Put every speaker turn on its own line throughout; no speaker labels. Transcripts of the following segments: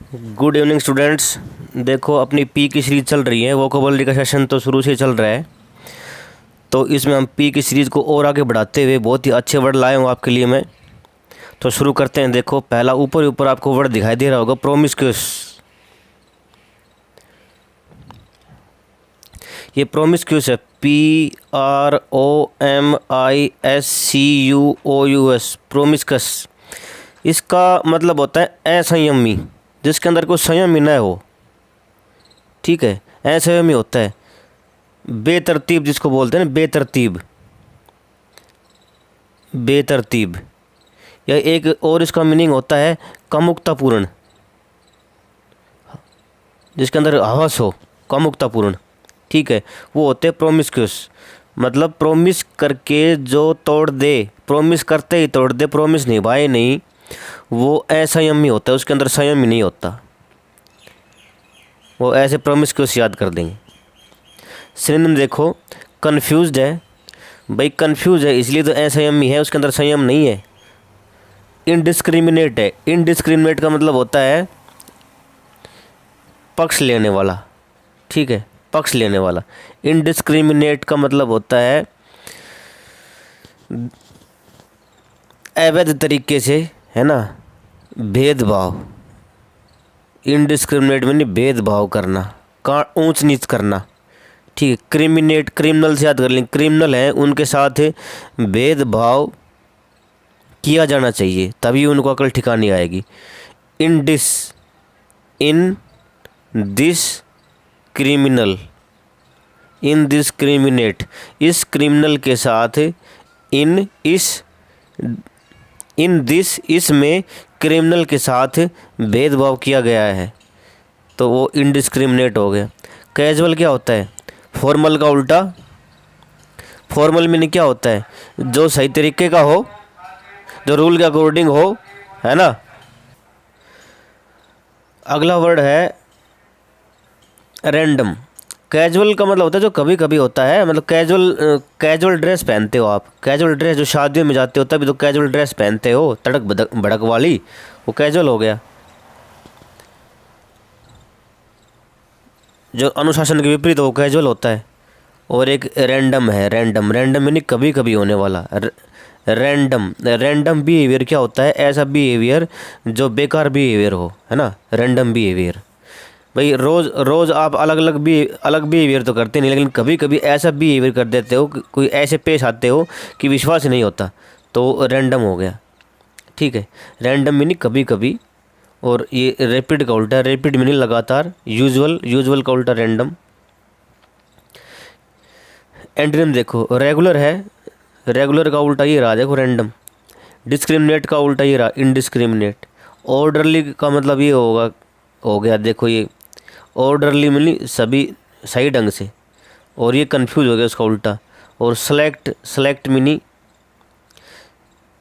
Good evening students. देखो अपनी P की सीरीज़ चल रही है। वोकेबलरी का सेशन तो शुरू से ही चल रहा है, तो इसमें हम पी की सीरीज़ को और आगे बढ़ाते हुए बहुत ही अच्छे वर्ड लाए हूँ आपके लिए मैं। तो शुरू करते हैं। देखो पहला ऊपर ऊपर आपको वर्ड दिखाई दे रहा होगा, प्रोमिस्क्यूस। ये प्रोमिस्क्यूस है, PROMISCUOUS, प्रोमिस्कस। इसका मतलब होता है असंयमी, जिसके अंदर कोई संयम ही न हो। ठीक है, असंयमी होता है। बेतरतीब जिसको बोलते हैं ना, बेतरतीब, बेतरतीब। या एक और इसका मीनिंग होता है कामुकतापूर्ण, जिसके अंदर हवस हो, कामुकतापूर्ण। ठीक है, वो होते हैं प्रोमिस्क्यूस। मतलब प्रोमिस करके जो तोड़ दे, प्रोमिस करते ही तोड़ दे, प्रोमिस निभाए नहीं, वो असंयमी होता है। उसके अंदर संयम ही नहीं होता। वो ऐसे प्रोमिस्क्यूस याद कर देंगे। सिनोनिम देखो, कन्फ्यूज्ड है। भाई कन्फ्यूज है इसलिए तो असंयमी है, उसके अंदर संयम नहीं है। इनडिस्क्रिमिनेट है। इनडिस्क्रिमिनेट का मतलब होता है पक्ष लेने वाला। ठीक है, पक्ष लेने वाला। इनडिस्क्रिमिनेट का मतलब होता है अवैध तरीके से, है ना, भेदभाव। इनडिस्क्रिमिनेट में नहीं, भेदभाव करना, का ऊंच नीच करना। ठीक है, क्रिमिनेट, क्रिमिनल से याद कर लें। क्रिमिनल हैं, उनके साथ भेदभाव किया जाना चाहिए, तभी उनको अकल ठिकानी आएगी। In this criminal, in this criminate, इस क्रिमिनल के साथ, इन दिस, इसमें क्रिमिनल के साथ भेदभाव किया गया है, तो वो इनडिस्क्रिमिनेट हो गया। कैजुअल क्या होता है? फॉर्मल का उल्टा। फॉर्मल मीनिंग क्या होता है? जो सही तरीके का हो, जो रूल के अकॉर्डिंग हो, है ना। अगला वर्ड है रैंडम। कैजुअल का मतलब होता है जो कभी कभी होता है। मतलब कैजुअल ड्रेस पहनते हो आप। कैजुअल ड्रेस जो शादियों में जाते हो तभी तो कैजुअल ड्रेस पहनते हो, तड़क भड़क वाली, वो कैजुअल हो गया। जो अनुशासन के विपरीत वो कैजुअल होता है। और एक रैंडम है। रैंडम, रैंडम यानी कभी कभी होने वाला। रैंडम, रैंडम बिहेवियर क्या होता है? ऐसा बिहेवियर जो बेकार बिहेवियर हो, है ना, रैंडम बिहेवियर। भाई रोज़ रोज़ आप अलग बिहेवियर तो करते नहीं, लेकिन कभी कभी ऐसा बिहेवियर कर देते हो, कोई ऐसे पेश आते हो कि विश्वास ही नहीं होता, तो रैंडम हो गया। ठीक है, रैंडम मीनिंग कभी कभी। और ये रैपिड का उल्टा, रैपिड मीनिंग लगातार। यूजुअल, यूजुअल का उल्टा रैंडम। एंटोनिम देखो, रेगुलर है। रेगुलर का उल्टा ये रहा, देखो रैंडम। डिस्क्रिमिनेट का उल्टा ये रहा, इनडिस्क्रिमिनेट। ऑर्डरली का मतलब ये होगा, हो गया देखो ये ऑर्डरली मिली, सभी सही ढंग से। और ये कंफ्यूज हो गया उसका उल्टा। और select, select mini,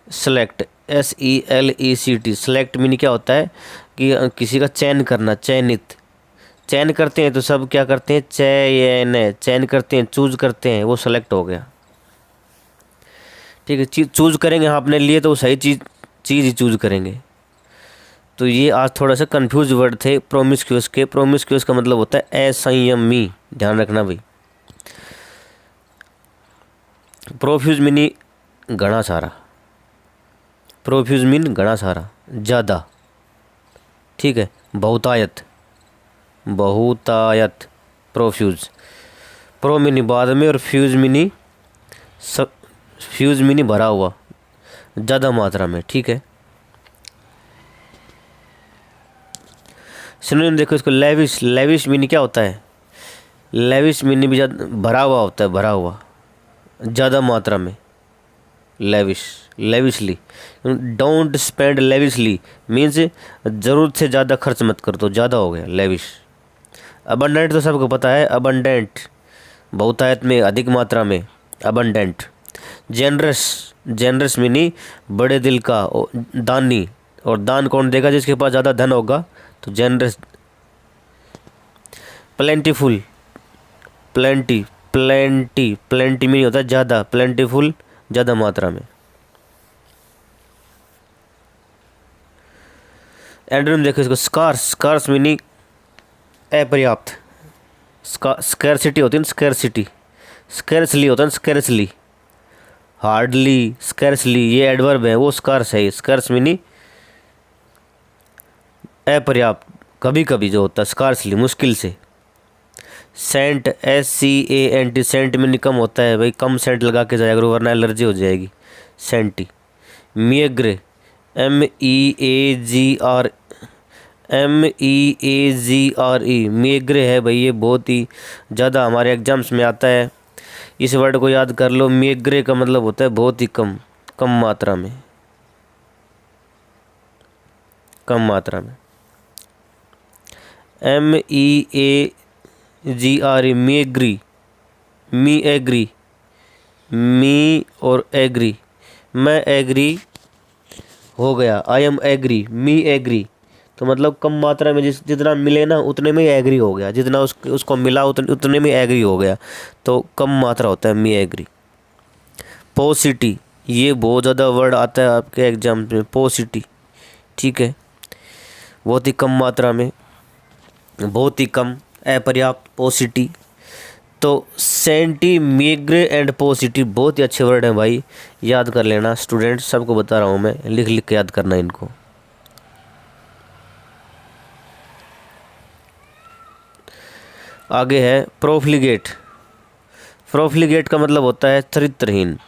select, SELECT। Select mini क्या होता है कि किसी का चयन करना, चयनित। चयन करते हैं तो सब क्या करते हैं? चयन करते हैं, चूज करते हैं, वो सेलेक्ट हो गया। ठीक है, चीज़ चूज करेंगे हम अपने लिए तो सही चीज़ ही चूज करेंगे। तो ये आज थोड़ा सा कंफ्यूज वर्ड थे प्रोमिस्क्यूस के। प्रोमिस्क्यूस का मतलब होता है असंयमी, ध्यान रखना भाई। प्रोफ्यूज मीनी घना सारा। प्रोफ्यूज मीन घना सारा, ज़्यादा। ठीक है, बहुतायत, बहुतायत, प्रोफ्यूज। प्रो मिनी बाद में, और फ्यूज मिनी सब, फ्यूज मिनी भरा हुआ, ज़्यादा मात्रा में। ठीक है, सिनोनिम देखो इसको, लेविश। लेविश मीनी क्या होता है? लेविश मीनी भी ज़्यादा भरा हुआ होता है, भरा हुआ, ज़्यादा मात्रा में। Lavish, lavishly. Don't spend lavishly means ज़रूरत से ज़्यादा खर्च मत कर, तो ज़्यादा हो गया लेविश। अबंडेंट तो सबको पता है, अबंडेंट बहुतायत में, अधिक मात्रा में, अबंडेंट। जेनरस, जेनरस मीनी बड़े दिल का, दानी। और दान कौन देगा? जिसके पास ज़्यादा धन होगा, तो generous. Plentiful, plenty, plenty meaning होता है ज़्यादा, प्लेंटीफुल ज़्यादा मात्रा में। एंटोनिम देखो इसको, स्कार्स, स्कार्स मीनिंग अपर्याप्त। स्कैरसिटी होती है ना, स्कैरसिटी, स्कैरसली होता है ना, स्कैरसली, हार्डली, स्कैरसली, ये एडवर्ब है, वो स्कार्स है, स्कार्स मीनिंग अपर्याप्त, कभी कभी जो होता है, स्कार्सली मुश्किल से। सेंट, SCANT, सेंट मीनिंग कम होता है भाई, कम सेंट लगा के जाएगा वरना एलर्जी हो जाएगी, सेंटी। मिएग्रे, MEAGR, MEAGRE, मिएग्रे है भाई, ये बहुत ही ज़्यादा हमारे एग्जाम्स में आता है, इस वर्ड को याद कर लो। मिएग्रे का मतलब होता है बहुत ही कम, कम मात्रा में, कम मात्रा में। MEAGRE, मिएग्री, मी एग्री, मी और एग्री, मैं एग्री हो गया, I am agree, me agree, तो मतलब कम मात्रा में, जितना मिले ना उतने में ही एग्री हो गया, जितना उसको मिला उतने में एग्री हो गया, तो कम मात्रा होता है मी एग्री। पोसिटी, ये बहुत ज़्यादा वर्ड आता है आपके एग्जाम में, पोसिटी, ठीक है, बहुत ही कम मात्रा में, बहुत ही कम, अपर्याप्त, पोसिटी। तो सेंटी, मिएग्रे एंड पोसिटी बहुत ही अच्छे वर्ड हैं भाई, याद कर लेना स्टूडेंट, सबको बता रहा हूँ मैं, लिख लिख के याद करना इनको। आगे है प्रोफ्लिगेट। प्रोफ्लिगेट का मतलब होता है चरित्रहीन,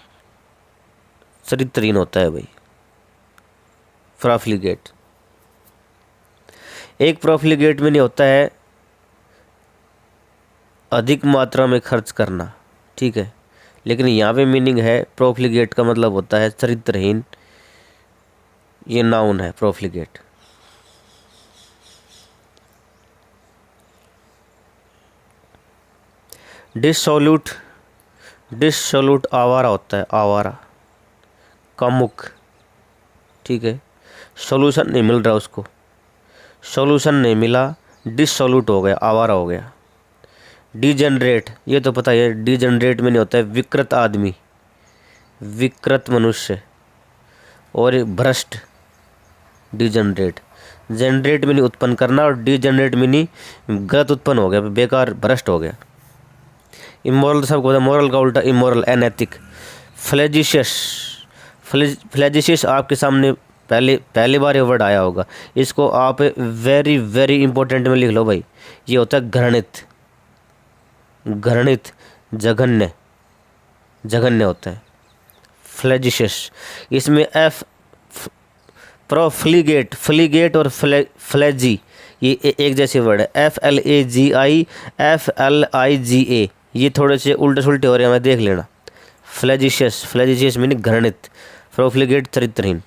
चरित्रहीन होता है भाई प्रोफ्लिगेट। एक प्रोफ्लिगेट में नहीं होता है अधिक मात्रा में खर्च करना, ठीक है, लेकिन यहाँ पे मीनिंग है प्रोफ्लिगेट का मतलब होता है चरित्रहीन, ये नाउन है प्रोफ्लिगेट। डिसोल्यूट, डिसोल्यूट आवारा होता है, आवारा, कामुक, ठीक है, सॉल्यूशन नहीं मिल रहा उसको, सॉल्यूशन नहीं मिला, डिसोल्यूट हो गया, आवारा हो गया। डिजेनरेट, ये तो पता है, डिजेनरेट में नहीं होता है विकृत आदमी, विकृत मनुष्य, और भ्रष्ट, डिजेनरेट, जनरेट में नहीं उत्पन्न करना, और डिजेनरेट में नहीं गलत उत्पन्न हो गया, बेकार भ्रष्ट हो गया। इमोरल सबको पता है, मोरल का उल्टा इमोरल, अनैतिक। फ्लेजिशियस, फ्लेजिशियस आपके सामने पहली बार ये वर्ड आया होगा, इसको आप वेरी वेरी इंपॉर्टेंट में लिख लो भाई, ये होता है घृणित, घृणित, जघन्य, जघन्य होता है फ्लेजिशियस। इसमें एफ, प्रोफ्लिगेट, फ्लीगेट और फ्लेजी ये एक जैसे वर्ड है, FLAGI, FLIGA, ये थोड़े से उल्टे सुल्टे हो रहे हैं, मैं देख लेना। फ्लेजिशियस, फ्लेजिशियस मीनिंग घृणित, प्रोफ्लिगेट चरित्रहीन।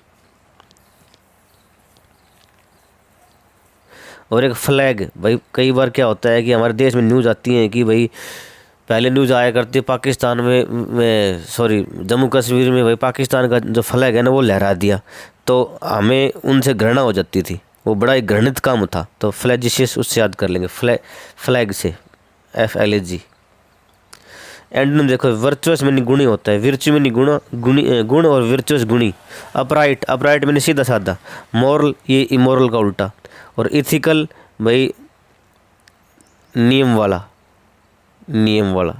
और एक फ्लैग, भाई कई बार क्या होता है कि हमारे देश में न्यूज़ आती है कि भाई पहले न्यूज़ आया करती है पाकिस्तान में सॉरी जम्मू कश्मीर में भाई पाकिस्तान का जो फ्लैग है ना वो लहरा दिया, तो हमें उनसे घृणा हो जाती थी, वो बड़ा ही घृणित काम था, तो फ्लैजिशियस उससे याद कर लेंगे, फ्लैग से, FLAG। एंटोनिम देखो, वर्चुअस में गुणी होता है, विर्चु में गुण, गुणी, गुण और विर्चुअस गुणी। अपराइट, अपराइट में सीधा साधा, मॉरल ये इमोरल का उल्टा, और इथिकल भाई नियम वाला, नियम वाला,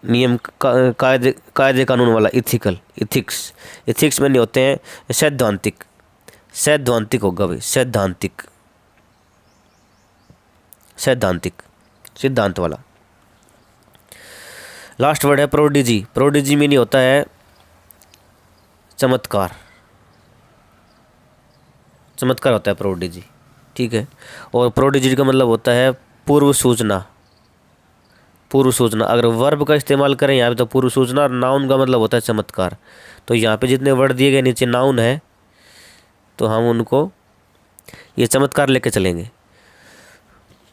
नियम कायदे कायदे कानून वाला, इथिकल, इथिक्स। इथिक्स में नहीं होते हैं सैद्धांतिक, सैद्धांतिक होगा भाई, सैद्धांतिक, सैद्धांतिक, सिद्धांत वाला। लास्ट वर्ड है प्रोडिजी। प्रोडिजी में नहीं होता है चमत्कार, चमत्कार होता है प्रोडिजी, ठीक है। और प्रोडिजी का मतलब होता है पूर्व सूचना, पूर्व सूचना। अगर वर्ब का इस्तेमाल करें यहाँ पे तो पूर्व सूचना, और नाउन का मतलब होता है चमत्कार। तो यहाँ पे जितने वर्ड दिए गए नीचे नाउन है, तो हम उनको ये चमत्कार लेके चलेंगे।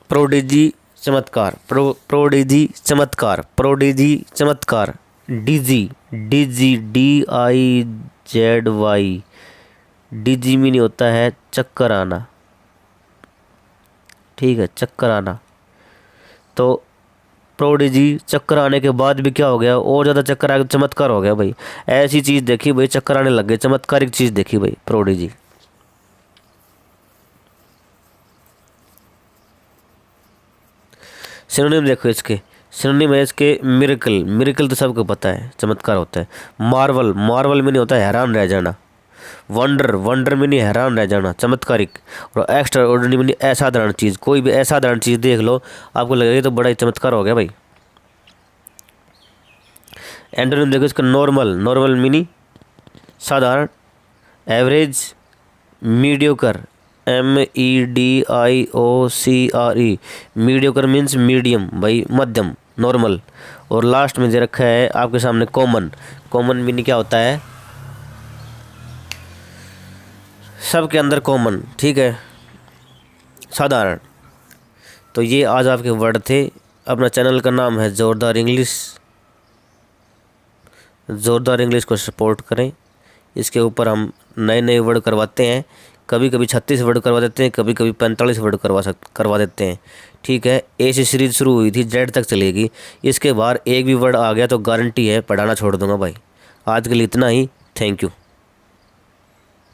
प्रोडिजी चमत्कार, प्रोडिजी चमत्कार, प्रोडिजी चमत्कार। डिजी, डिजी, DIZY, डिजी में नहीं होता है चक्कर आना, ठीक है, चक्कर आना। तो प्रोडिजी, चक्कर आने के बाद भी क्या हो गया, और ज़्यादा चक्कर आ गया, चमत्कार हो गया भाई। ऐसी चीज़ देखी भाई, चक्कर आने लग गए, चमत्कारिक चीज़ देखी भाई, प्रोडिजी। सिनोनिम देखो इसके, सिनोनिम है इसके मिरेकल, मिरेकल तो सबको पता है चमत्कार होता है। मार्वल, मार्वल में नहीं होता है हैरान रह जाना। वंडर, वंडर में नहीं हैरान रह जाना, चमत्कारिक। और एक्स्ट्रा ऑर्डिनरी में नहीं असाधारण चीज़, कोई भी असाधारण चीज़ देख लो आपको लगेगा ये तो बड़ा ही चमत्कार हो गया भाई। एंटोनिम देखो इसका नॉर्मल, नॉर्मल मीनी साधारण, average, mediocre, MEDIOCRE, mediocre means medium भाई, मध्यम, नॉर्मल। और लास्ट में दे रखा है आपके सामने कॉमन, कॉमन मीनिंग क्या होता है, सबके अंदर कॉमन, ठीक है, साधारण। तो ये आज आपके वर्ड थे। अपना चैनल का नाम है ज़ोरदार इंग्लिश, ज़ोरदार इंग्लिश को सपोर्ट करें। इसके ऊपर हम नए नए वर्ड करवाते हैं, कभी कभी 36 वर्ड करवा देते हैं, कभी कभी 45 वर्ड करवा देते हैं, ठीक है। ए से सीरीज शुरू हुई थी, जेड तक चलेगी। इसके बाद एक भी वर्ड आ गया तो गारंटी है पढ़ाना छोड़ दूंगा भाई। आज के लिए इतना ही, थैंक यू।